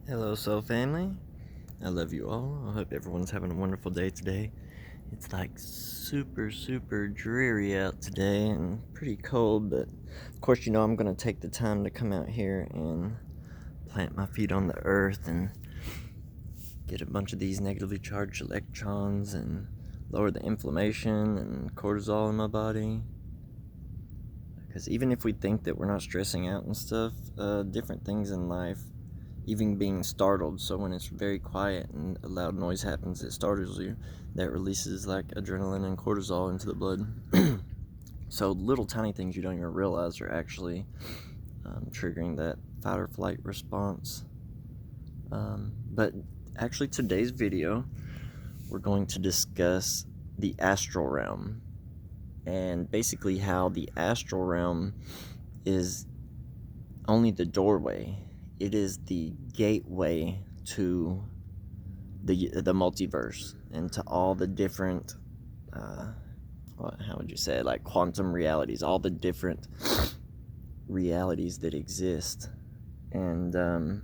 Hello, soul family. I love you all. I hope everyone's having a wonderful day today. It's like super dreary out today and pretty cold, but of course, I'm going to take the time to come out here and plant my feet on the earth and get a bunch of these negatively charged electrons and lower the inflammation and cortisol in my body. Because even if we think that we're not stressing out and stuff, different things in life, even being startled, so when it's very quiet and a loud noise happens that startles you, that releases like adrenaline and cortisol into the blood. So little tiny things you don't even realize are actually triggering that fight or flight response. But actually today's video, we're going to discuss the astral realm and basically how the astral realm is only the doorway. It is the gateway to the multiverse and to all the different how would you say it? Like quantum realities, all the different realities that exist. And a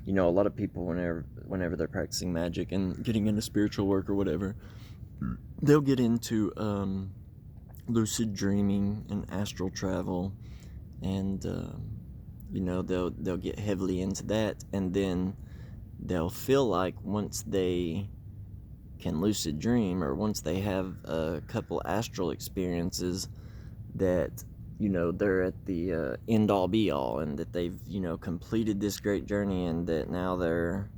lot of people, whenever they're practicing magic and getting into spiritual work or whatever, they'll get into lucid dreaming and astral travel, and they'll get heavily into that, and then they'll feel like once they can lucid dream, or once they have a couple astral experiences, that they're at the end all be all, and that they've completed this great journey, and that now they're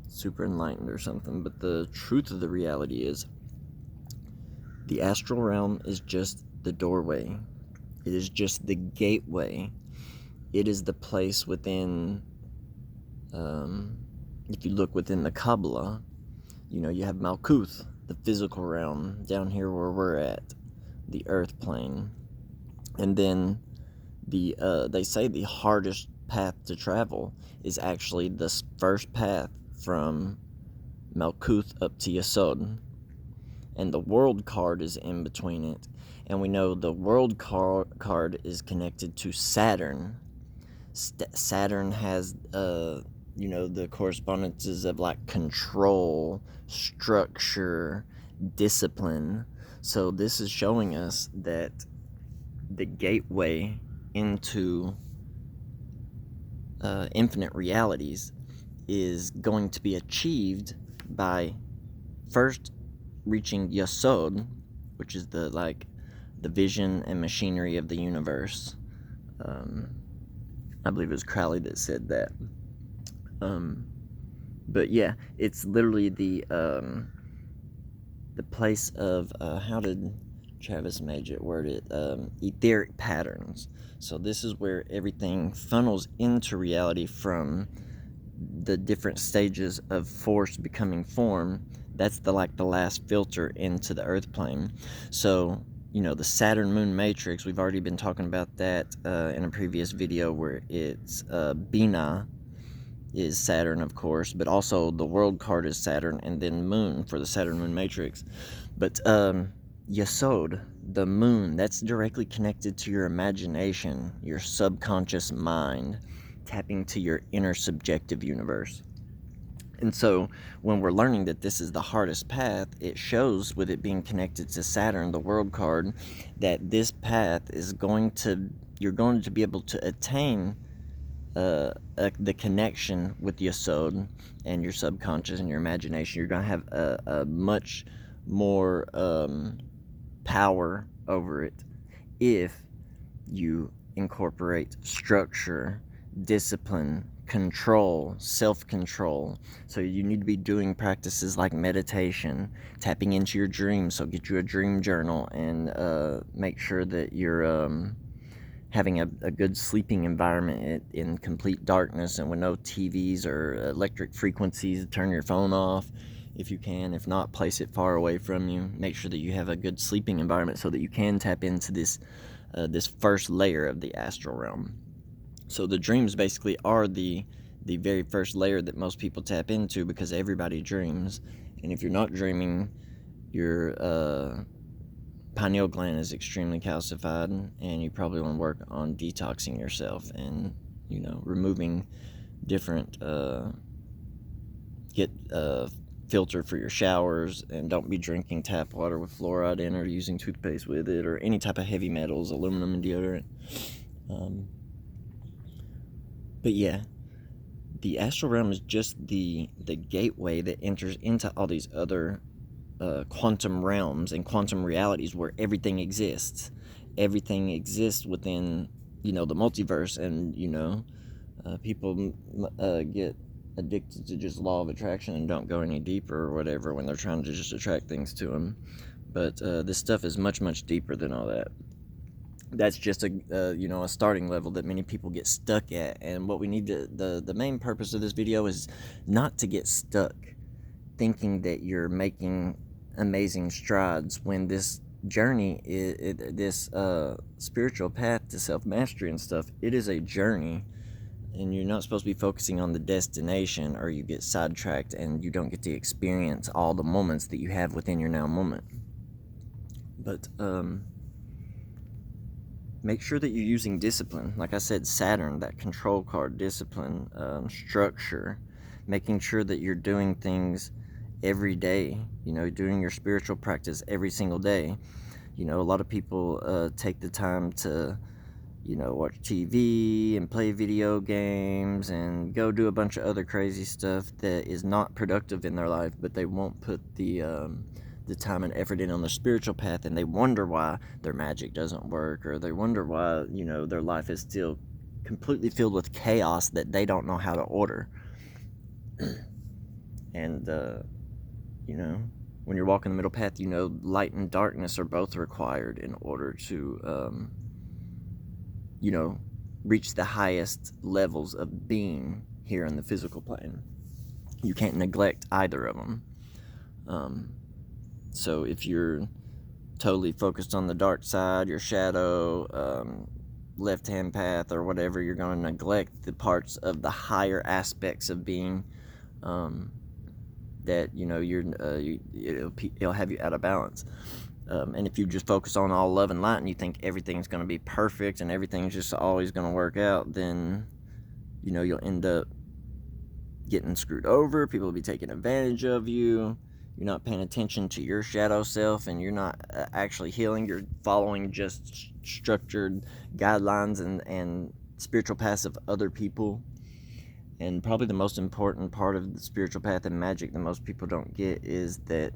super enlightened or something. But the truth of the reality is, the astral realm is just the doorway. It is just the gateway. It is the place within, if you look within the Kabbalah, you have Malkuth, the physical realm, down here where we're at, the earth plane. And then they say the hardest path to travel is actually the first path from Malkuth up to Yasod. And the world card is in between it. And we know the world card is connected to Saturn. Saturn has the correspondences of like control, structure, discipline. So this is showing us that the gateway into infinite realities is going to be achieved by first reaching Yasod, which is the vision and machinery of the universe. I believe it was Crowley that said that. But yeah, it's literally the place of how did Travis Major word it? Etheric patterns. So this is where everything funnels into reality from the different stages of force becoming form. That's the last filter into the earth plane. So the Saturn Moon matrix, we've already been talking about that in a previous video, where it's Bina is Saturn, of course, but also the world card is Saturn, and then Moon for the Saturn Moon matrix. But Yasod, the moon, that's directly connected to your imagination, your subconscious mind, tapping to your inner subjective universe. And so when we're learning that this is the hardest path, it shows, with it being connected to Saturn, the world card, that this path you're going to be able to attain the connection with Yasod and your subconscious and your imagination. You're going to have a much more power over it if you incorporate structure, discipline, control, self-control. So you need to be doing practices like meditation, tapping into your dreams. So get you a dream journal and make sure that you're having a good sleeping environment in complete darkness and with no TVs or electric frequencies. Turn your phone off if you can. If not, place it far away from you. Make sure that you have a good sleeping environment so that you can tap into this first layer of the astral realm. So the dreams basically are the very first layer that most people tap into, because everybody dreams. And if you're not dreaming, your pineal gland is extremely calcified, and you probably want to work on detoxing yourself and removing different get filter for your showers, and don't be drinking tap water with fluoride in or using toothpaste with it or any type of heavy metals, aluminum, and deodorant. But yeah, the astral realm is just the gateway that enters into all these other quantum realms and quantum realities where everything exists. Everything exists within, the multiverse, and people get addicted to just law of attraction and don't go any deeper or whatever when they're trying to just attract things to them. But this stuff is much, much deeper than all that. That's just a starting level that many people get stuck at. And what we need to, the main purpose of this video is not to get stuck thinking that you're making amazing strides when this journey this spiritual path to self-mastery and stuff, it is a journey, and you're not supposed to be focusing on the destination, or you get sidetracked and you don't get to experience all the moments that you have within your now moment. But make sure that you're using discipline. Like I said, Saturn, that control card, discipline, structure, making sure that you're doing things every day, doing your spiritual practice every single day. A lot of people take the time to, watch TV and play video games and go do a bunch of other crazy stuff that is not productive in their life, but they won't put the time and effort in on the spiritual path, and they wonder why their magic doesn't work, or they wonder why, their life is still completely filled with chaos that they don't know how to order. And when you're walking the middle path, light and darkness are both required in order to reach the highest levels of being here in the physical plane. You can't neglect either of them. So if you're totally focused on the dark side, your shadow, left-hand path, or whatever, you're going to neglect the parts of the higher aspects of being that it'll have you out of balance. And if you just focus on all love and light and you think everything's going to be perfect and everything's just always going to work out, then you'll end up getting screwed over. People will be taking advantage of you. You're not paying attention to your shadow self, and you're not actually healing. You're following just structured guidelines and spiritual paths of other people. And probably the most important part of the spiritual path and magic that most people don't get is that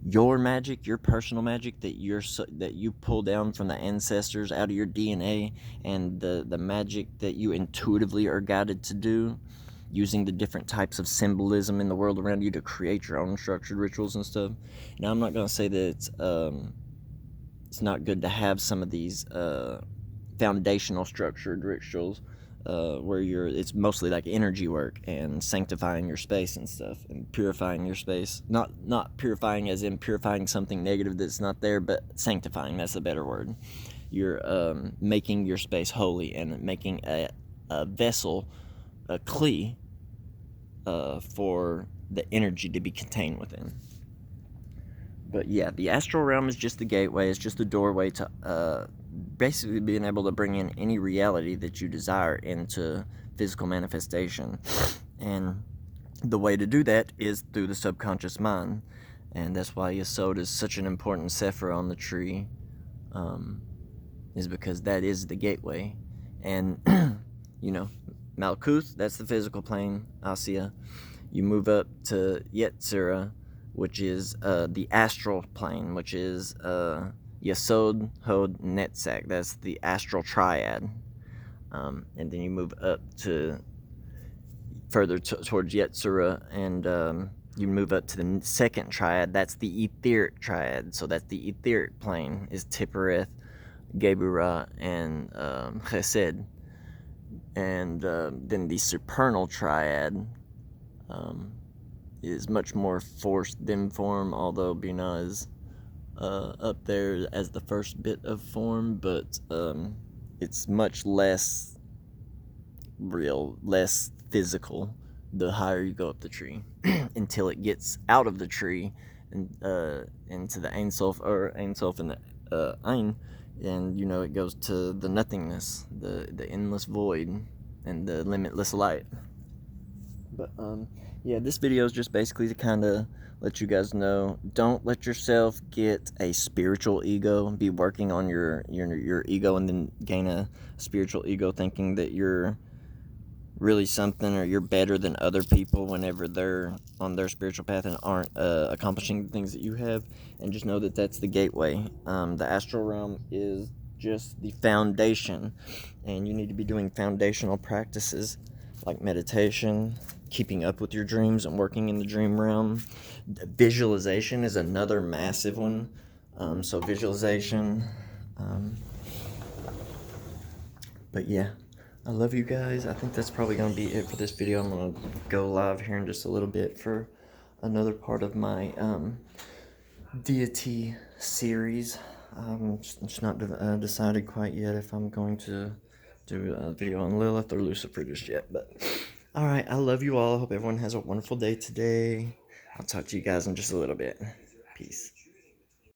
your magic, your personal magic that you pull down from the ancestors out of your DNA, and the magic that you intuitively are guided to do, using the different types of symbolism in the world around you to create your own structured rituals and stuff. Now, I'm not going to say that it's not good to have some of these foundational structured rituals where it's mostly like energy work and sanctifying your space and stuff and purifying your space. Not purifying as in purifying something negative that's not there, but sanctifying, that's a better word. You're making your space holy and making a vessel, a kli, for the energy to be contained within. But yeah, the astral realm is just the gateway. It's just the doorway to basically being able to bring in any reality that you desire into physical manifestation. And the way to do that is through the subconscious mind. And that's why Yasod is such an important sephira on the tree, is because that is the gateway. And Malkuth, that's the physical plane, Asiya. You move up to Yetzirah, which is the astral plane, which is Yasod, Hod, Netzach. That's the astral triad. And then you move up to further towards Yetzirah, and you move up to the second triad. That's the etheric triad. So that's the etheric plane, is Tiphereth, Geburah, and Chesed. And then the supernal triad is much more force than form, although Binah is up there as the first bit of form, but it's much less real, less physical the higher you go up the tree until it gets out of the tree and into the Ein Sof, or Ein Sof and the Ein, and it goes to the nothingness, the endless void, and the limitless light. But yeah, this video is just basically to kind of let you guys know, don't let yourself get a spiritual ego. Be working on your ego, and then gain a spiritual ego, thinking that you're really something, or you're better than other people whenever they're on their spiritual path and aren't accomplishing the things that you have. And just know that that's the gateway. The astral realm is just the foundation, and you need to be doing foundational practices like meditation, keeping up with your dreams, and working in the dream realm. Visualization is another massive one. So visualization. But yeah, I love you guys. I think that's probably going to be it for this video. I'm going to go live here in just a little bit for another part of my deity series. Just not decided quite yet if I'm going to do a video on Lilith or Lucifer just yet. But alright, I love you all. I hope everyone has a wonderful day today. I'll talk to you guys in just a little bit. Peace.